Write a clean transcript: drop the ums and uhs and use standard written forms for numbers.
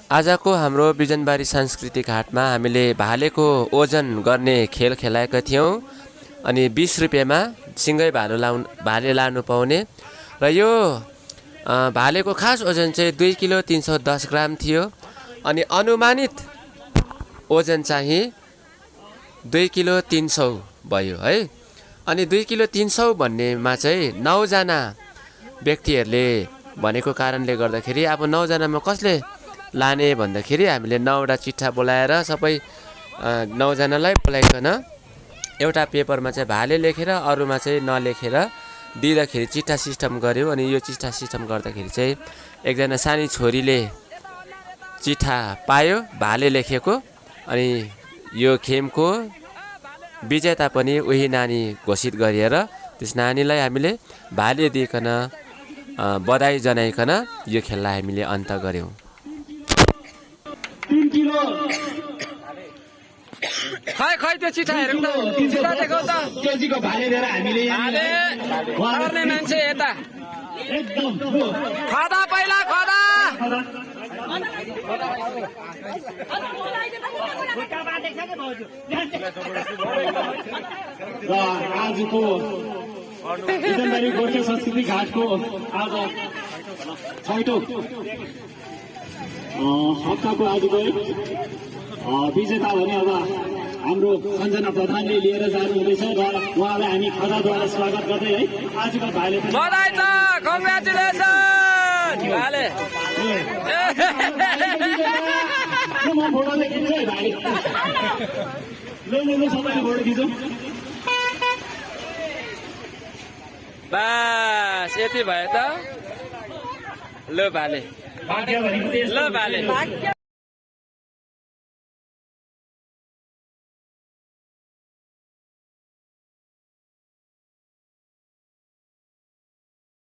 आजको हाम्रो बिजनबारी सांस्कृतिक हाटमा हामीले भालेको ओजन गर्ने खेल खेलाएका थियौँ। अनि 20 रुपियाँमा सिँगै भाले लानु पाउने र यो भालेको खास ओजन चाहिँ 2 किलो 310 ग्राम थियो। अनि अनुमानित ओजन चाहिँ 2 किलो 300 भयो है। अनि 2 किलो 300 भन्नेमा चाहिँ 9 जना व्यक्तिहरूले भनेको कारणले गर्दाखेरि अब 9 जनामा कसले लाने भन्दाखेरि हामीले 9 वटा चिठा बोलाएर सबै 9 जनालाई बोलाइकन एउटा पेपरमा चाहिँ भाले लेखेर अरूमा चाहिँ नलेखेर दिँदाखेरि चिठा सिस्टम गर्यो। अनि यो चिठा सिस्टम गर्दाखेरि चाहिँ एकजना सानी छोरीले चिठा पायो भाले लेखेको। अनि यो खेमको विजेता पनि उही नानी घोषित गरिएर त्यस नानीलाई हामीले भाले दिइकन बधाई जनाइकन यो खेललाई हामीले अन्त गर्यौं। 3 किलो खै त्यो चिठा हेरौँ त, चिठा देखाउ त। केजीको भाले दिएर हामीले गर्ने मान्छे यता एकदम खदा पहिला खदा र आजको बिजनबारी गोर्खे संस्कृति घाटको आज 6औं हप्ताको आजको विजेता भने अब हाम्रो सञ्जना प्रधानले लिएर जानुहुँदैछ र उहाँलाई हामी खदाद्वारा स्वागत गर्दै है आजको भाले बधाई छ, कङ्ग्रेचुलेसन भाले। म फोटो चाहिँ खिच्छु है भाइ। ल सबैले फोटो खिचौँ। बस यति भयो त। ल भाले, भाग्य भनेको ल भाले।